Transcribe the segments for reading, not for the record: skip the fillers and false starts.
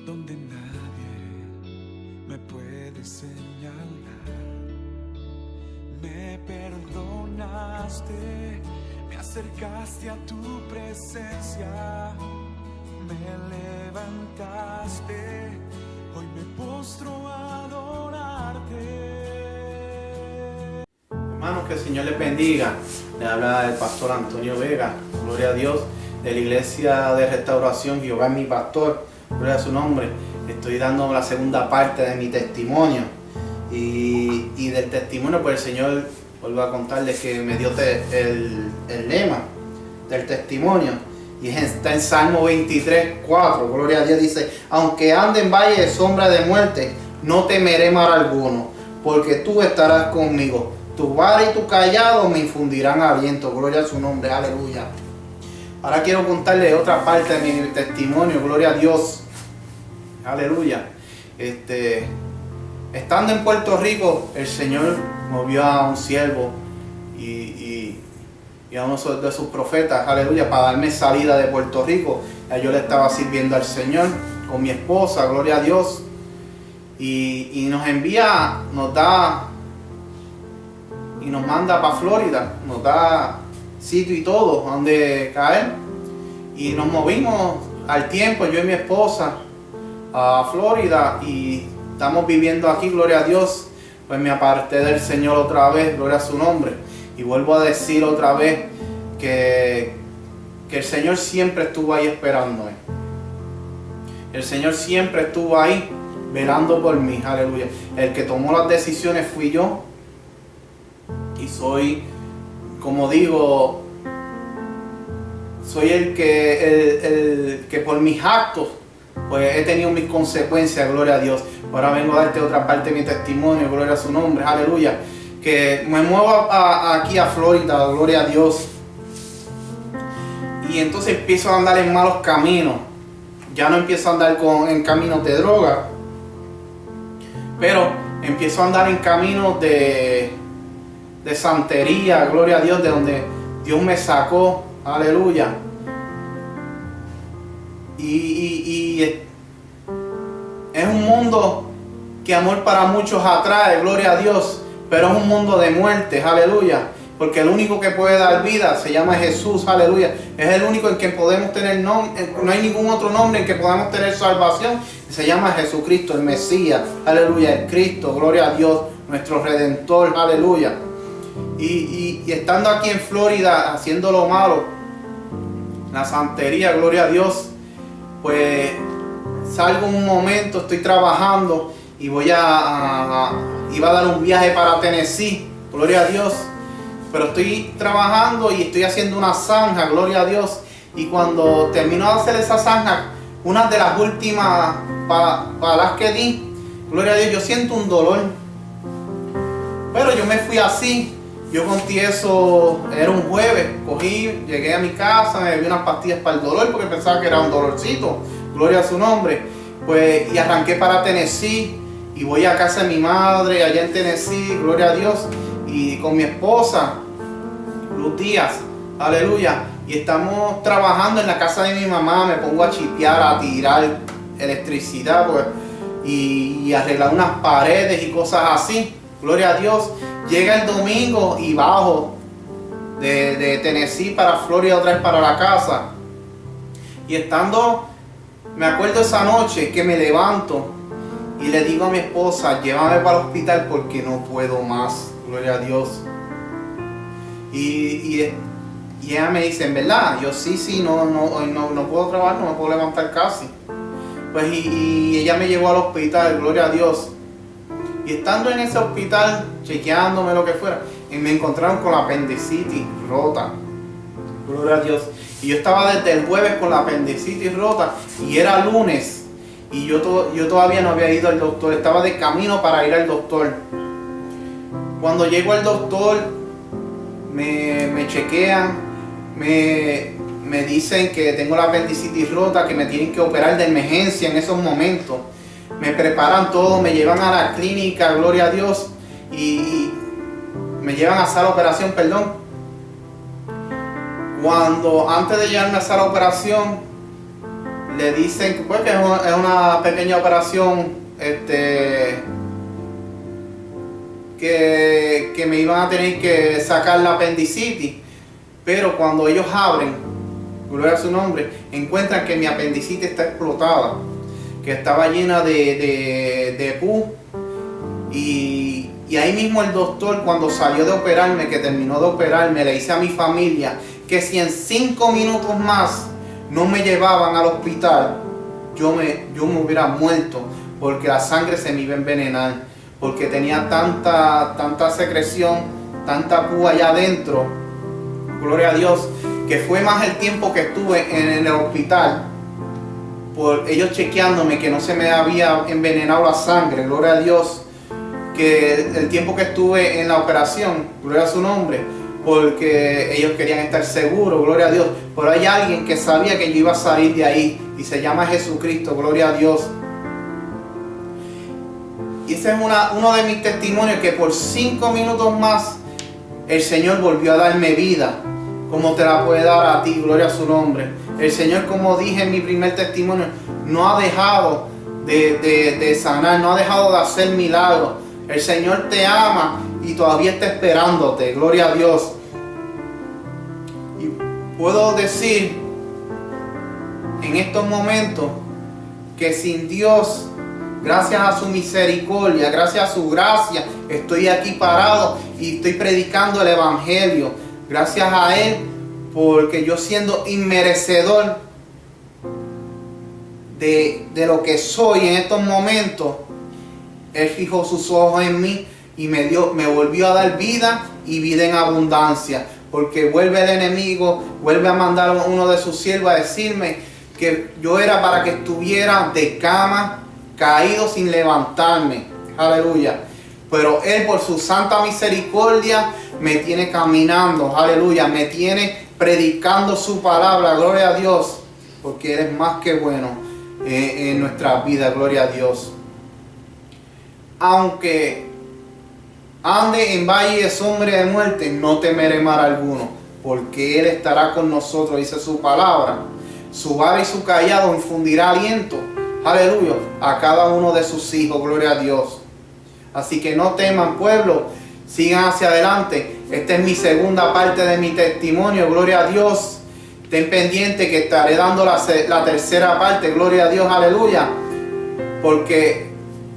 donde nadie me puede señalar. Me perdonaste, me acercaste a tu presencia, me levantaste, hoy me postro a adorarte. Hermanos, que el Señor les bendiga. Le habla el pastor Antonio Vega, gloria a Dios, de la iglesia de restauración Jehová es mi pastor, gloria a su nombre. Estoy dando la segunda parte de mi testimonio y del testimonio, pues el Señor, vuelvo a contarles que me dio el lema del testimonio y está en Salmo 23, 4, gloria a Dios. Dice: aunque ande en valle de sombra de muerte, no temeré mal alguno, porque tú estarás conmigo. Tu vara y tu callado me infundirán aliento. Gloria a su nombre, aleluya. Ahora quiero contarles otra parte de mi testimonio, gloria a Dios, aleluya. Estando en Puerto Rico, el Señor movió a un siervo y a uno de sus profetas, aleluya, para darme salida de Puerto Rico. Yo le estaba sirviendo al Señor con mi esposa, gloria a Dios, y nos envía, nos da y nos manda para Florida, nos da sitio y todo donde caer, y nos movimos al tiempo, yo y mi esposa, a Florida, y estamos viviendo aquí, gloria a Dios. Pues me aparté del Señor otra vez, gloria a su nombre, y vuelvo a decir otra vez que el Señor siempre estuvo ahí esperándome. El Señor siempre estuvo ahí velando por mí, aleluya. El que tomó las decisiones fui yo, y soy, como digo, soy el que por mis actos pues he tenido mis consecuencias, gloria a Dios. Ahora vengo a darte otra parte de mi testimonio, gloria a su nombre, aleluya. Que me muevo aquí a Florida, gloria a Dios. Y entonces empiezo a andar en malos caminos. Ya no empiezo a andar en caminos de droga, pero empiezo a andar en caminos de santería, gloria a Dios, de donde Dios me sacó, aleluya. Y es un mundo que amor para muchos atrae, gloria a Dios, pero es un mundo de muerte, aleluya, porque el único que puede dar vida se llama Jesús, aleluya. Es el único en que podemos tener nombre, no hay ningún otro nombre en que podamos tener salvación, se llama Jesucristo, el Mesías, aleluya, el Cristo, gloria a Dios, nuestro Redentor, aleluya. Y estando aquí en Florida haciendo lo malo, la santería, gloria a Dios, pues salgo un momento, estoy trabajando y iba a dar un viaje para Tennessee, gloria a Dios, pero estoy trabajando y estoy haciendo una zanja, gloria a Dios, y cuando termino de hacer esa zanja, una de las últimas palas que di, gloria a Dios, yo siento un dolor, pero yo me fui así. Yo confieso, era un jueves, llegué a mi casa, me bebí unas pastillas para el dolor porque pensaba que era un dolorcito, gloria a su nombre, pues, y arranqué para Tennessee, y voy a casa de mi madre, allá en Tennessee, gloria a Dios, y con mi esposa, Luz Díaz, aleluya, y estamos trabajando en la casa de mi mamá, me pongo a chipear, a tirar electricidad, pues, y arreglar unas paredes y cosas así, gloria a Dios. Llega el domingo y bajo de Tennessee para Florida otra vez para la casa. Y estando, me acuerdo esa noche que me levanto y le digo a mi esposa: llévame para el hospital porque no puedo más, gloria a Dios. Y ella me dice: ¿en verdad? Yo sí, no puedo trabajar, no me puedo levantar casi. Pues y ella me llevó al hospital, gloria a Dios. Y estando en ese hospital, chequeándome lo que fuera, y me encontraron con la apendicitis rota. Gloria a Dios. Y yo estaba desde el jueves con la apendicitis rota, y era lunes, y yo todavía no había ido al doctor, estaba de camino para ir al doctor. Cuando llego al doctor, me chequean, me dicen que tengo la apendicitis rota, que me tienen que operar de emergencia en esos momentos. Me preparan todo, me llevan a la clínica, gloria a Dios, y me llevan a sala de operación, perdón. Cuando antes de llevarme a sala de operación, le dicen pues, que es una pequeña operación que me iban a tener que sacar la apendicitis, pero cuando ellos abren, gloria a su nombre, encuentran que mi apendicitis está explotada, que estaba llena de pus, y ahí mismo el doctor, cuando salió de operarme, que terminó de operarme, le dice a mi familia que si en 5 minutos más no me llevaban al hospital, yo me hubiera muerto, porque la sangre se me iba a envenenar, porque tenía tanta secreción, tanta pus allá adentro, gloria a Dios, que fue más el tiempo que estuve en el hospital, por ellos chequeándome que no se me había envenenado la sangre, gloria a Dios, que el tiempo que estuve en la operación, gloria a su nombre, porque ellos querían estar seguros, gloria a Dios, pero hay alguien que sabía que yo iba a salir de ahí, y se llama Jesucristo, gloria a Dios. Y ese es uno de mis testimonios, que por 5 minutos más el Señor volvió a darme vida, como te la puede dar a ti, gloria a su nombre. El Señor, como dije en mi primer testimonio, no ha dejado de sanar, no ha dejado de hacer milagros. El Señor te ama y todavía está esperándote, gloria a Dios. Y puedo decir en estos momentos que sin Dios, gracias a su misericordia, gracias a su gracia, estoy aquí parado y estoy predicando el Evangelio. Gracias a Él, porque yo, siendo inmerecedor de lo que soy en estos momentos, Él fijó sus ojos en mí y me volvió a dar vida y vida en abundancia. Porque vuelve el enemigo, vuelve a mandar a uno de sus siervos a decirme que yo era para que estuviera de cama, caído sin levantarme. Aleluya. Pero Él, por su santa misericordia, me tiene caminando. Aleluya. Me tiene predicando su palabra. Gloria a Dios. Porque Él es más que bueno en nuestra vida. Gloria a Dios. Aunque ande en valle de sombra de muerte, no temeré mal alguno, porque Él estará con nosotros, dice su palabra. Su vara y su callado infundirá aliento, aleluya, a cada uno de sus hijos, gloria a Dios. Así que no teman, pueblo, sigan hacia adelante. Esta es mi segunda parte de mi testimonio, gloria a Dios. Ten pendiente que estaré dando la tercera parte, gloria a Dios, aleluya, porque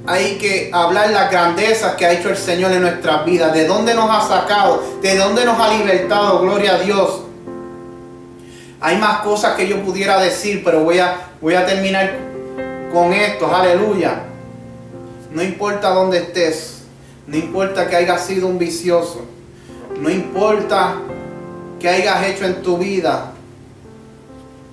hay que hablar las grandezas que ha hecho el Señor en nuestras vidas, de dónde nos ha sacado, de dónde nos ha libertado, gloria a Dios. Hay más cosas que yo pudiera decir, pero voy a terminar con esto, aleluya. No importa dónde estés, no importa que hayas sido un vicioso, no importa que hayas hecho en tu vida,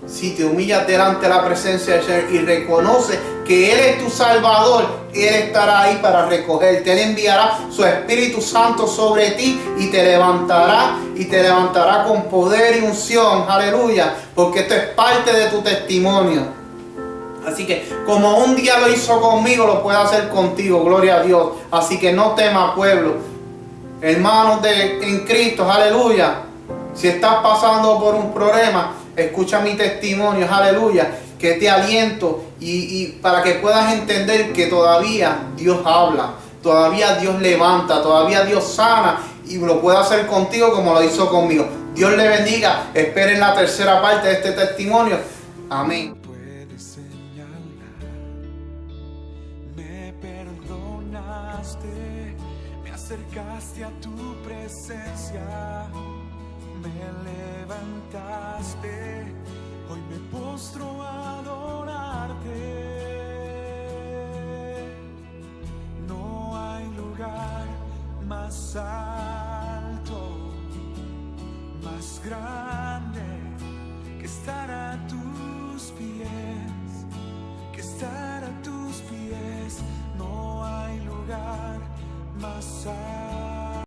si te humillas delante de la presencia del Señor y reconoces que Él es tu Salvador, Él estará ahí para recogerte. Él enviará su Espíritu Santo sobre ti y te levantará con poder y unción, aleluya, porque esto es parte de tu testimonio. Así que como un día lo hizo conmigo, lo puede hacer contigo, gloria a Dios. Así que no temas, pueblo, hermanos en Cristo, aleluya. Si estás pasando por un problema, escucha mi testimonio, aleluya, que te aliento y para que puedas entender que todavía Dios habla, todavía Dios levanta, todavía Dios sana y lo puede hacer contigo como lo hizo conmigo. Dios le bendiga, esperen la tercera parte de este testimonio. Amén. Puedes señalar, me perdonaste, me acercaste a tu presencia, me levantaste, hoy me postro a adorarte. No hay lugar más alto, más grande